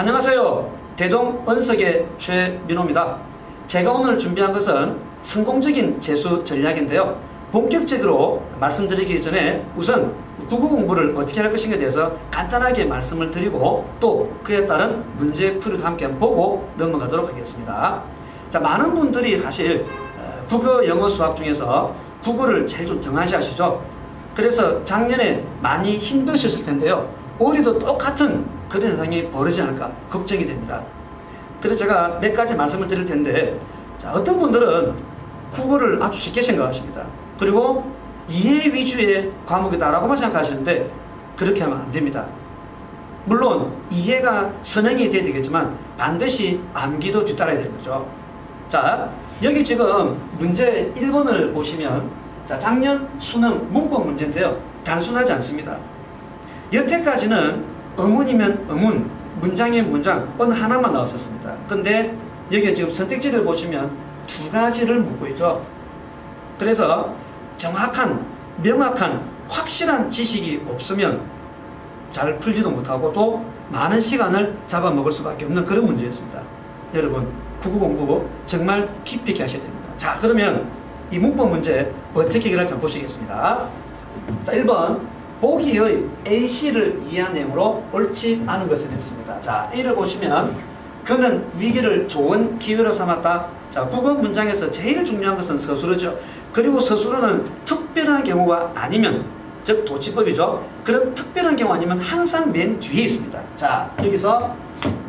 안녕하세요. 대동 언석의 최민호입니다. 제가 오늘 준비한 것은 성공적인 재수 전략인데요. 본격적으로 말씀드리기 전에 우선 국어 공부를 어떻게 할 것인가에 대해서 간단하게 말씀을 드리고 또 그에 따른 문제풀이도 함께 보고 넘어가도록 하겠습니다. 자, 많은 분들이 사실 국어, 영어, 수학 중에서 국어를 제일 좀 등한시하시죠. 그래서 작년에 많이 힘드셨을 텐데요. 올해도 똑같은 그런 현상이 벌어지지 않을까 걱정이 됩니다. 그래서 제가 몇 가지 말씀을 드릴 텐데, 자, 어떤 분들은 국어를 아주 쉽게 생각하십니다. 그리고 이해 위주의 과목이다라고만 생각하시는데 그렇게 하면 안 됩니다. 물론 이해가 선행이 돼야 되겠지만 반드시 암기도 뒤따라야 되는 거죠. 자, 여기 지금 문제 1번을 보시면, 자, 작년 수능 문법 문제인데요. 단순하지 않습니다. 여태까지는 어문이면 어문, 문장이면 문장, 어느 하나만 나왔었습니다. 근데 여기 지금 선택지를 보시면 두 가지를 묻고 있죠. 그래서 정확한, 명확한, 확실한 지식이 없으면 잘 풀지도 못하고 또 많은 시간을 잡아먹을 수밖에 없는 그런 문제였습니다. 여러분, 국어 공부 정말 깊이 있게 하셔야 됩니다. 자, 그러면 이 문법 문제 어떻게 해결할지 한번 보시겠습니다. 자, 1번. 보기의 A씨를 이해한 내용으로 옳지 않은 것을 했습니다. 자, A를 보시면 그는 위기를 좋은 기회로 삼았다. 자, 국어 문장에서 제일 중요한 것은 서술어죠. 그리고 서술어는 특별한 경우가 아니면, 즉 도치법이죠. 그런 특별한 경우 아니면 항상 맨 뒤에 있습니다. 자, 여기서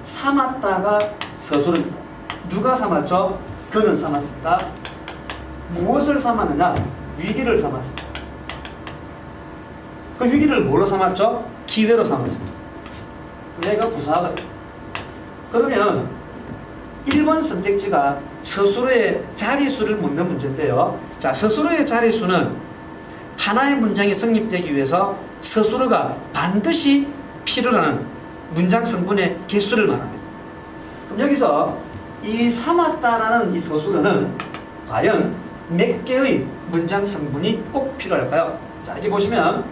삼았다가 서술어입니다. 누가 삼았죠? 그는 삼았습니다. 무엇을 삼았느냐? 위기를 삼았습니다. 그 위기를 뭘로 삼았죠? 기회로 삼았습니다. 내가 부사하거든. 그러면 1번 선택지가 서술어의 자리수를 묻는 문제인데요. 자, 서술어의 자리수는 하나의 문장이 성립되기 위해서 서술어가 반드시 필요한 문장 성분의 개수를 말합니다. 그럼 여기서 이 삼았다라는 이 서술어는 과연 몇 개의 문장 성분이 꼭 필요할까요? 자, 여기 보시면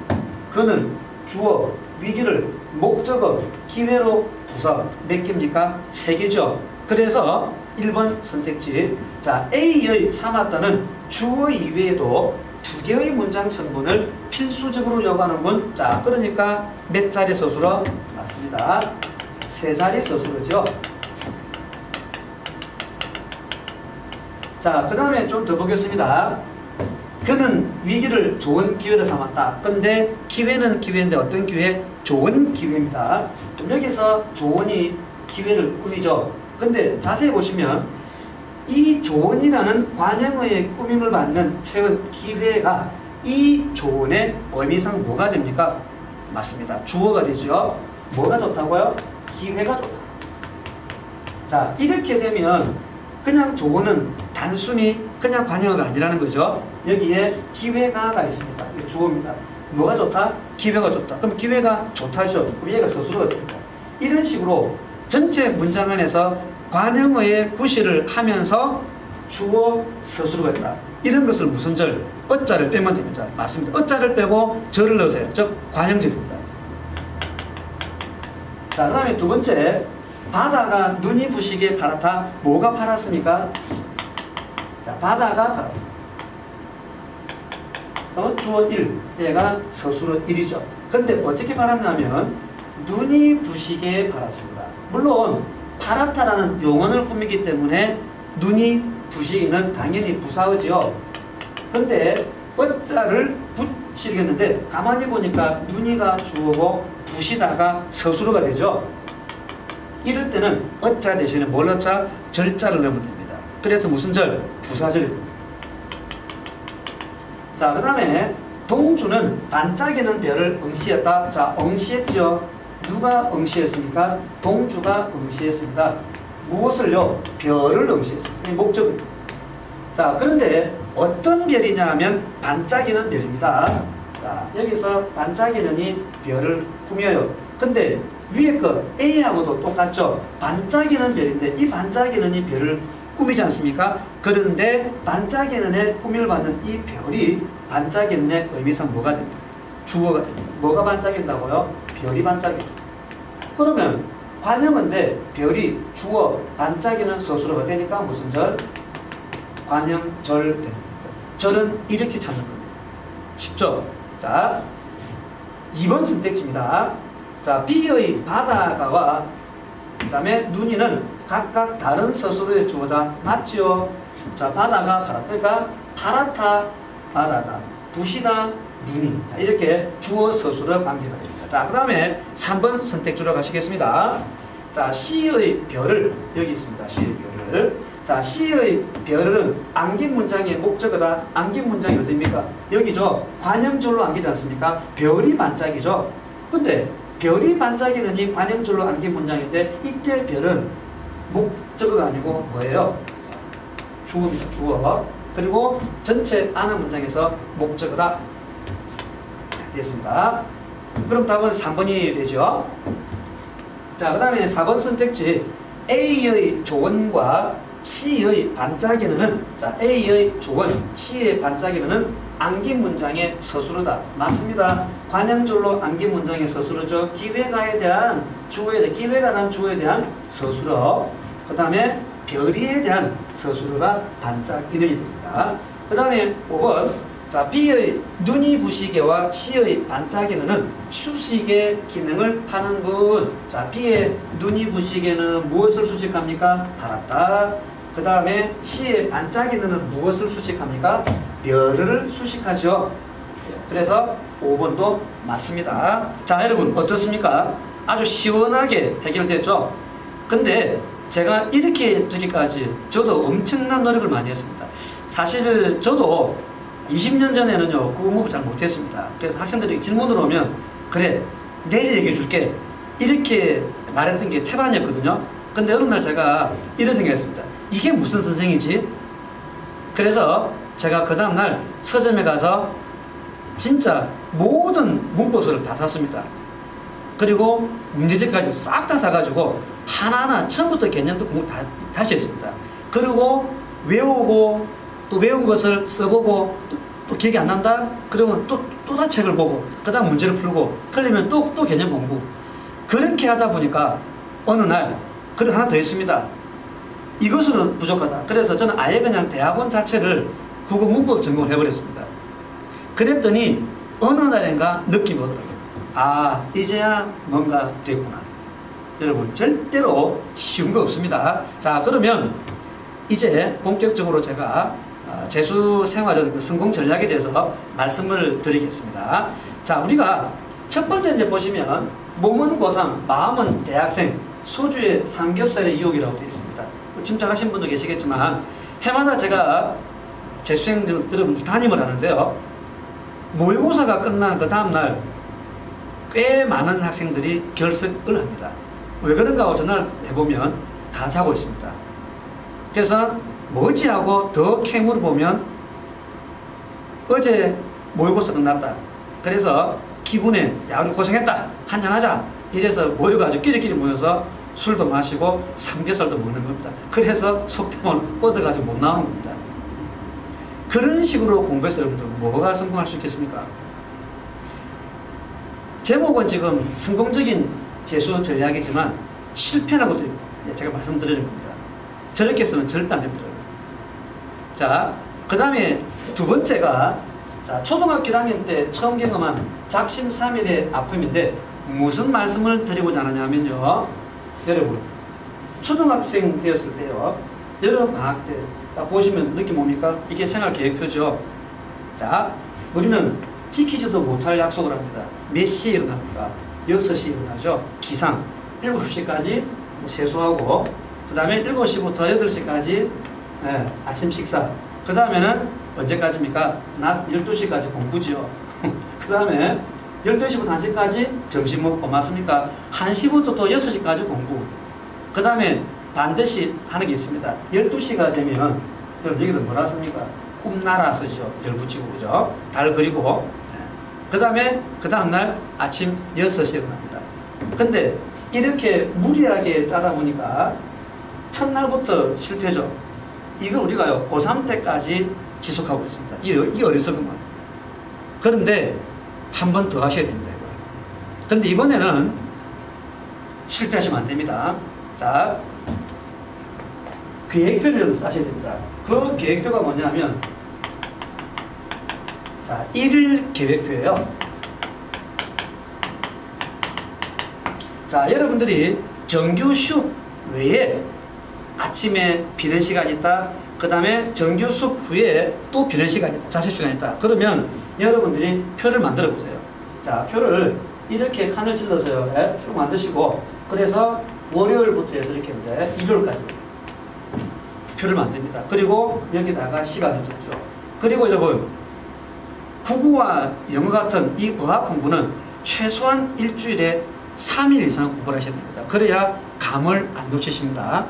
그는 주어, 위기를, 목적어, 기회로 부사 몇 개입니까? 3개죠. 그래서 1번 선택지, 자, A의 삼았다는 주어 이외에도 2개의 문장 성분을 필수적으로 요구하는군. 자, 그러니까 몇 자리 서술어? 맞습니다. 3자리 서술어죠. 자, 그 다음에 좀 더 보겠습니다. 그는 위기를 좋은 기회로 삼았다. 근데 기회는 기회인데 어떤 기회? 좋은 기회입니다. 그럼 여기서 좋은이 기회를 꾸미죠. 근데 자세히 보시면 이 좋은이라는 관형어의 꾸밈을 받는 최근 기회가 이 좋은의 의미상 뭐가 됩니까? 맞습니다. 주어가 되죠. 뭐가 좋다고요? 기회가 좋다. 자, 이렇게 되면 그냥 좋은은 단순히 그냥 관형어가 아니라는 거죠. 여기에 기회가가 있습니다. 이게 주어입니다. 뭐가 좋다? 기회가 좋다. 그럼 기회가 좋다죠. 그럼 얘가 서술어가 됩니다. 이런 식으로 전체 문장 안에서 관형어의 구실을 하면서 주어 서술어가 있다. 이런 것을 무슨 절? 어자를 빼면 됩니다. 맞습니다. 어자를 빼고 절을 넣으세요. 즉 관형절입니다. 자, 그 다음에 두 번째, 바다가 눈이 부시게 파랗다. 뭐가 파랗습니까? 자, 바다가 파랗습니다. 주어 1, 얘가 서술어 1이죠. 근데 어떻게 파랗냐면 눈이 부시게 파랗습니다. 물론 파랗다라는 용언을 꾸미기 때문에 눈이 부시기는 당연히 부사어지요. 근데 어자를 붙이겠는데 가만히 보니까 눈이가 주어고 부시다가 서술어가 되죠. 이럴 때는 어자 대신에 뭘 넣자? 절자를 넣으면 됩니다. 그래서 무슨 절? 부사절이 됩니다. 자, 그 다음에 동주는 반짝이는 별을 응시했다. 자, 응시했죠. 누가 응시했습니까? 동주가 응시했습니다. 무엇을요? 별을 응시했습니다. 목적입니다. 자, 그런데 어떤 별이냐 하면 반짝이는 별입니다. 자, 여기서 반짝이는이 별을 꾸며요. 근데 위에 거 A하고도 똑같죠. 반짝이는 별인데 이 반짝이는 이 별을 꾸미지 않습니까? 그런데 반짝이는의 꾸밈을 받는 이 별이 반짝이는의 의미상 뭐가 됩니까? 주어가 됩니다. 뭐가 반짝인다고요? 별이 반짝입니다. 그러면 관형인데 별이 주어 반짝이는 서술어가 되니까 무슨 절? 관형절 됩니다. 절은 이렇게 찾는 겁니다. 쉽죠? 자, 2번 선택지입니다. 자, B의 바다가와 그 다음에 눈이는 각각 다른 서술어의 주어다. 맞죠? 자, 바다가 파랗다. 그러니까 파랗다 바다가, 부시다 눈이. 이렇게 주어 서술어 관계가 됩니다. 자, 그 다음에 3번 선택지로 가시겠습니다. 자, C의 별을 여기 있습니다. C의 별을. 자, C의 별은 안긴 문장의 목적어다. 안긴 문장이 어디입니까? 여기죠. 관형절로 안기지 않습니까? 별이 반짝이죠. 근데 별이 반짝이는 이 관형절로 안긴 문장인데 이때 별은 목적어가 아니고 뭐예요? 주어입니다. 주어. 그리고 전체 아는 문장에서 목적어다. 됐습니다. 그럼 답은 3번이 되죠. 자, 그 다음에 4번 선택지 A의 조언과 C의 반짝이는, 자, A의 조언, C의 반짝이는 안긴 문장의 서술어다. 맞습니다. 관형절로 안긴 문장의 서술어죠. 기회가에 대한 주어에, 기회가 난 주어에 대한 서술어. 그 다음에 별이에 대한 서술어가 반짝이는이 됩니다. 그 다음에 5번. 자, B의 눈이 부시게와 C의 반짝이는 수식의 기능을 하는군. 자, B의 눈이 부시게는 무엇을 수식합니까? 파랗다. 그 다음에 C의 반짝이는 무엇을 수식합니까? 별을 수식하죠. 그래서 5번도 맞습니다. 자, 여러분 어떻습니까? 아주 시원하게 해결됐죠? 근데 제가 이렇게 되기까지 저도 엄청난 노력을 많이 했습니다. 사실 저도 20년 전에는요, 국어 공부 잘 못했습니다. 그래서 학생들이 질문으로 오면, 그래, 내일 얘기해 줄게. 이렇게 말했던 게 태반이었거든요. 근데 어느 날 제가 이런 생각했습니다. 이게 무슨 선생이지? 그래서 제가 그 다음날 서점에 가서 진짜 모든 문법서를 다 샀습니다. 그리고 문제집까지 싹 다 사가지고 하나하나 처음부터 개념도 공부 다시 했습니다. 그리고 외우고 또 외운 것을 써보고 또 기억이 안 난다? 그러면 또 다 책을 보고 그 다음 문제를 풀고 틀리면 또 개념 공부. 그렇게 하다 보니까 어느 날 그걸 하나 더 했습니다. 이것으로는 부족하다. 그래서 저는 아예 그냥 대학원 자체를 국어 문법 전공을 해버렸습니다. 그랬더니 어느 날인가 느낌이 오더라고요. 아, 이제야 뭔가 됐구나. 여러분 절대로 쉬운 거 없습니다. 자, 그러면 이제 본격적으로 제가 재수 생활의 성공 전략에 대해서 말씀을 드리겠습니다. 자, 우리가 첫 번째 이제 보시면 몸은 고3, 마음은 대학생, 소주의 삼겹살의 유혹이라고 되어 있습니다. 짐작하신 분도 계시겠지만 해마다 제가 재수생들 담임을 하는데요. 모의고사가 끝난 그 다음날 꽤 많은 학생들이 결석을 합니다. 왜 그런가 하고 전화를 해보면 다 자고 있습니다. 그래서 뭐지 하고 더 캐물어 보면 어제 모의고사 끝났다. 그래서 기분에 야 우리 고생했다. 한잔하자. 이래서 모여가지고 끼리끼리 모여서 술도 마시고 삼겹살도 먹는 겁니다. 그래서 속tem을 뻗어가지고 못 나오는 겁니다. 그런 식으로 공부해서 여러분들 뭐가 성공할 수 있겠습니까? 제목은 지금 성공적인 재수 전략이지만 실패라고도 제가 말씀드리는 겁니다. 저렇게 해서는 절대 안 됩니다. 자, 그 다음에 두 번째가 자, 초등학교 1학년 때 처음 경험한 작심삼일의 아픔인데 무슨 말씀을 드리고자 하느냐면요. 여러분 초등학생 되었을 때요. 여름방학 때 딱 보시면 느낌 뭡니까? 이게 생활계획표죠. 자, 우리는 지키지도 못할 약속을 합니다. 몇 시에 일어납니까? 6시에 일어나죠. 기상 7시까지 세수하고 그 다음에 7시부터 8시까지 아침 식사. 그 다음에는 언제까지입니까? 낮 12시까지 공부죠. 그 다음에 12시부터 1시까지 점심 먹고 맞습니까? 1시부터 또 6시까지 공부. 그 다음에 반드시 하는 게 있습니다. 12시가 되면 여러분 여기도 뭐라 씁니까? 꿈나라 쓰죠. 열 붙이고 그죠? 달 그리고 그 다음에 그 다음날 아침 6시에 일어납니다. 근데 이렇게 무리하게 짜다 보니까 첫날부터 실패죠. 이걸 우리가요 고3 때까지 지속하고 있습니다. 이 어리석음은. 그런데 한 번 더 하셔야 됩니다. 그런데 이번에는 실패하시면 안 됩니다. 자, 계획표를 짜셔야 됩니다. 그 계획표가 뭐냐면, 자, 1일 계획표예요. 자, 여러분들이 정규 수업 외에 아침에 비는 시간이 있다. 그 다음에 정규 수업 후에 또 비는 시간이 있다. 자습 시간이 있다. 그러면 여러분들이 표를 만들어 보세요. 자, 표를 이렇게 칸을 찔러서요. 네, 쭉 만드시고, 그래서 월요일부터 해서 이렇게 이제 일요일까지 표를 만듭니다. 그리고 여기다가 시간을 적죠. 그리고 여러분, 국어와 영어 같은 이 어학 공부는 최소한 일주일에 3일 이상 공부를 하셔야 됩니다. 그래야 감을 안 놓치십니다.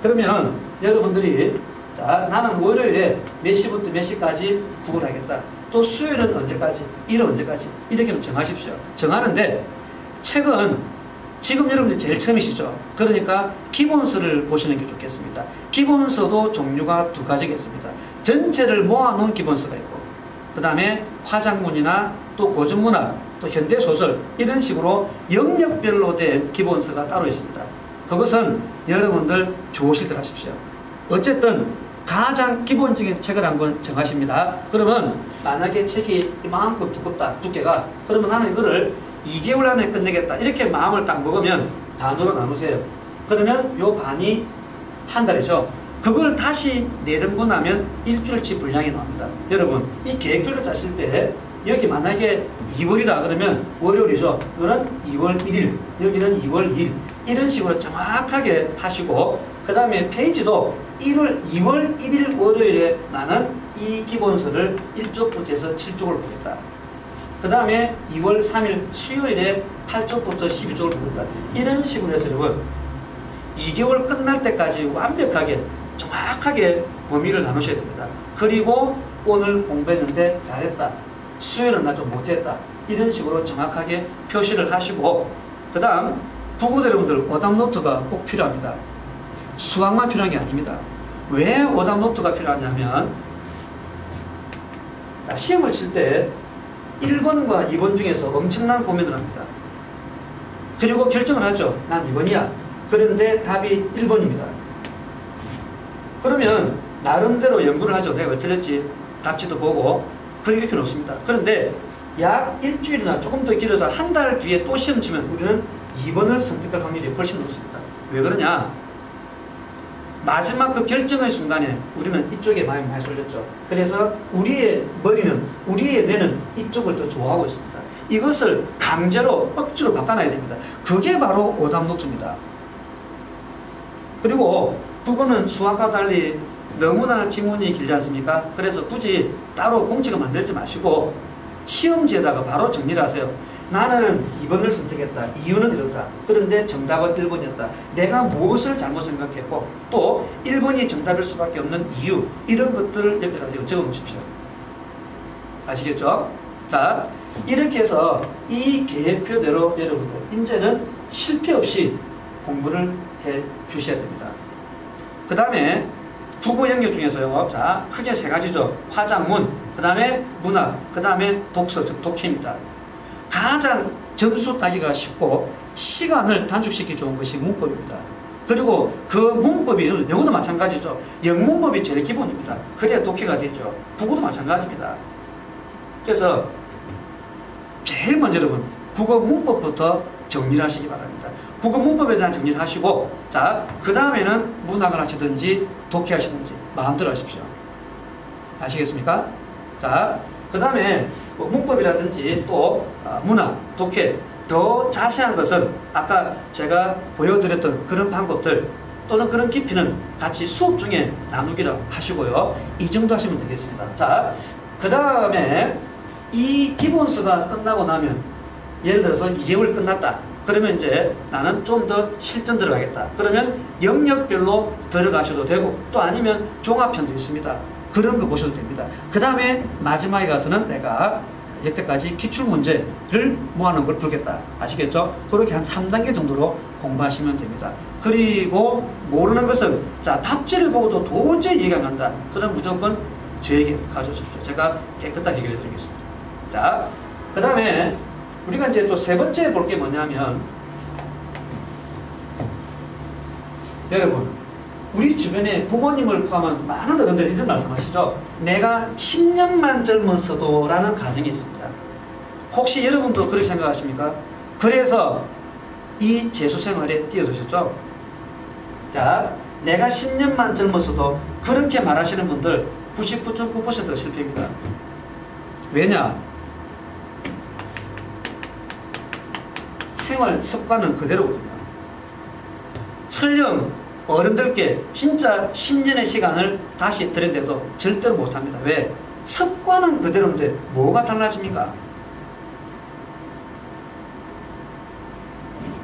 그러면 여러분들이, 자, 나는 월요일에 몇 시부터 몇 시까지 국어를 하겠다. 또 수요일은 언제까지, 일은 언제까지, 이렇게 정하십시오. 정하는데 책은 지금 여러분들 제일 처음이시죠. 그러니까 기본서를 보시는 게 좋겠습니다. 기본서도 종류가 두 가지겠습니다. 전체를 모아놓은 기본서가 있고, 그 다음에 화작문이나 또 고전문학, 또 현대소설, 이런 식으로 영역별로 된 기본서가 따로 있습니다. 그것은 여러분들 좋으실 때 하십시오. 어쨌든 가장 기본적인 책을 한권 정하십니다. 그러면 만약에 책이 이만큼 두껍다, 두께가, 그러면 나는 이거를 2개월 안에 끝내겠다, 이렇게 마음을 딱 먹으면 반으로 나누세요. 그러면 요 반이 한 달이죠. 그걸 다시 4등분 하면 일주일치 분량이 나옵니다. 여러분, 이 계획표를 짜실 때 여기 만약에 2월이다 그러면 월요일이죠. 이거는 2월 1일, 여기는 2월 2일, 이런 식으로 정확하게 하시고, 그 다음에 페이지도 2월 1일 월요일에 나는 이 기본서를 1쪽부터 해서 7쪽을 보겠다. 그 다음에 2월 3일 수요일에 8쪽부터 12쪽을 보겠다. 이런 식으로 해서 여러분 2개월 끝날 때까지 완벽하게 정확하게 범위를 나누셔야 됩니다. 그리고 오늘 공부했는데 잘했다, 수요일은 나 좀 못했다, 이런 식으로 정확하게 표시를 하시고, 그 다음 국어 여러분들 오답 노트가 꼭 필요합니다. 수학만 필요한 게 아닙니다. 왜 오답 노트가 필요하냐면, 자, 시험을 칠 때 1번과 2번 중에서 엄청난 고민을 합니다. 그리고 결정을 하죠. 난 2번이야. 그런데 답이 1번입니다. 그러면 나름대로 연구를 하죠. 내가 왜 틀렸지? 답지도 보고. 그렇게 놓습니다. 그런데 약 일주일이나 조금 더 길어서 한 달 뒤에 또 시험 치면 우리는 2번을 선택할 확률이 훨씬 높습니다. 왜 그러냐? 마지막 그 결정의 순간에 우리는 이쪽에 마음이 많이 쏠렸죠. 그래서 우리의 머리는, 우리의 뇌는 이쪽을 더 좋아하고 있습니다. 이것을 강제로, 억지로 바꿔놔야 됩니다. 그게 바로 오답 노트입니다. 그리고 국어는 수학과 달리 너무나 지문이 길지 않습니까? 그래서 굳이 따로 공책을 만들지 마시고 시험지에다가 바로 정리를 하세요. 나는 2번을 선택했다. 이유는 이렇다. 그런데 정답은 1번이었다. 내가 무엇을 잘못 생각했고, 또 1번이 정답일 수밖에 없는 이유, 이런 것들을 옆에다 적어 놓으십시오. 아시겠죠? 자, 이렇게 해서 이 계획표대로 여러분들 이제는 실패 없이 공부를 해 주셔야 됩니다. 그 다음에 국어 영역 중에서요, 자, 크게 3가지죠. 화작문, 그 다음에 문학, 그 다음에 독서, 즉 독해입니다. 가장 점수 따기가 쉽고 시간을 단축시키기 좋은 것이 문법입니다. 그리고 그 문법이, 영어도 마찬가지죠. 영문법이 제일 기본입니다. 그래야 독해가 되죠. 국어도 마찬가지입니다. 그래서 제일 먼저 여러분 국어 문법부터 정리를 하시기 바랍니다. 국어 문법에 대한 정리를 하시고, 자, 그 다음에는 문학을 하시든지 독해 하시든지 마음대로 하십시오. 아시겠습니까? 자, 그 다음에 뭐 문법이라든지 또 문학, 독해, 더 자세한 것은 아까 제가 보여드렸던 그런 방법들 또는 그런 깊이는 같이 수업 중에 나누기로 하시고요. 이 정도 하시면 되겠습니다. 자, 그 다음에 이 기본서가 끝나고 나면, 예를 들어서 2개월 끝났다. 그러면 이제 나는 좀 더 실전 들어가겠다. 그러면 영역별로 들어가셔도 되고, 또 아니면 종합편도 있습니다. 그런 거 보셔도 됩니다. 그 다음에 마지막에 가서는 내가 여태까지 기출문제를 모아놓은 걸 풀겠다. 아시겠죠? 그렇게 한 3단계 정도로 공부하시면 됩니다. 그리고 모르는 것은, 자, 답지를 보고도 도저히 이해가 안 간다. 그럼 무조건 저에게 가져오십시오. 제가 깨끗하게 해결해 드리겠습니다. 자, 그 다음에 우리가 이제 또 3번째 볼 게 뭐냐면, 여러분, 우리 주변에 부모님을 포함한 많은 어른들이 이런 말씀하시죠. 내가 10년만 젊었어도 라는 가정이 있습니다. 혹시 여러분도 그렇게 생각하십니까? 그래서 이 재수 생활에 뛰어드셨죠? 자, 내가 10년만 젊었어도 그렇게 말하시는 분들 99.9%가 실패입니다. 왜냐? 생활 습관은 그대로거든요. 설령 어른들께 진짜 10년의 시간을 다시 드렸는데도 절대로 못합니다. 왜? 습관은 그대로인데 뭐가 달라집니까?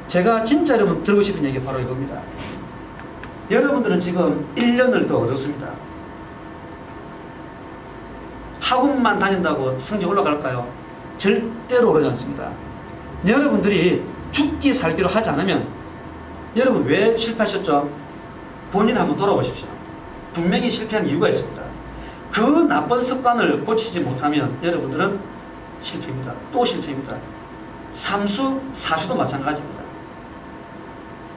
제가 진짜 여러분 들고 싶은 얘기가 바로 이겁니다. 여러분들은 지금 1년을 더 얻었습니다. 학원만 다닌다고 성적 올라갈까요? 절대로 오르지 않습니다. 여러분들이 죽기 살기로 하지 않으면 여러분 왜 실패하셨죠? 본인 한번 돌아보십시오. 분명히 실패한 이유가 있습니다. 그 나쁜 습관을 고치지 못하면 여러분들은 실패입니다. 또 실패입니다. 삼수, 사수도 마찬가지입니다.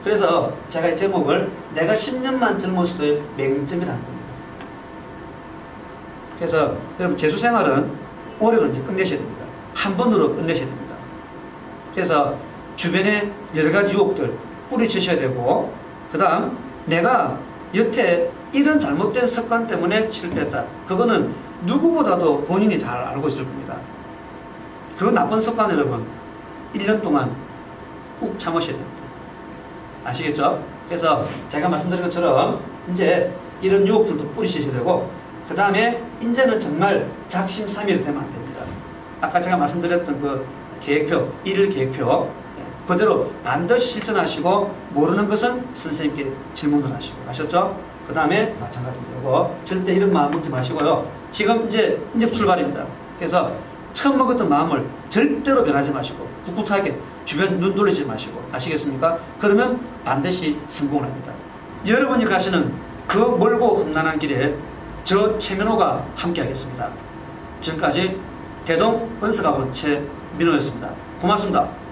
그래서 제가 이 제목을 내가 10년만 젊었어도의 맹점이라는 겁니다. 그래서 여러분 재수 생활은 올해로 이제 끝내셔야 됩니다. 한 번으로 끝내셔야 됩니다. 그래서 주변에 여러 가지 유혹들 뿌리치셔야 되고, 그 다음 내가 여태 이런 잘못된 습관 때문에 실패했다. 그거는 누구보다도 본인이 잘 알고 있을 겁니다. 그 나쁜 습관 여러분 1년 동안 꾹 참으셔야 됩니다. 아시겠죠? 그래서 제가 말씀드린 것처럼 이제 이런 유혹들도 뿌리셔야 되고, 그 다음에 이제는 정말 작심삼일 되면 안 됩니다. 아까 제가 말씀드렸던 그 계획표, 일일 계획표 그대로 반드시 실천하시고, 모르는 것은 선생님께 질문을 하시고, 아셨죠? 그 다음에 마찬가지입니다. 이거 절대 이런 마음 먹지 마시고요. 지금 이제 출발입니다. 그래서 처음 먹었던 마음을 절대로 변하지 마시고 꿋꿋하게 주변 눈 돌리지 마시고, 아시겠습니까? 그러면 반드시 성공을 합니다. 여러분이 가시는 그 멀고 험난한 길에 저 최민호가 함께 하겠습니다. 지금까지 대동 은서가본 최민호였습니다. 고맙습니다.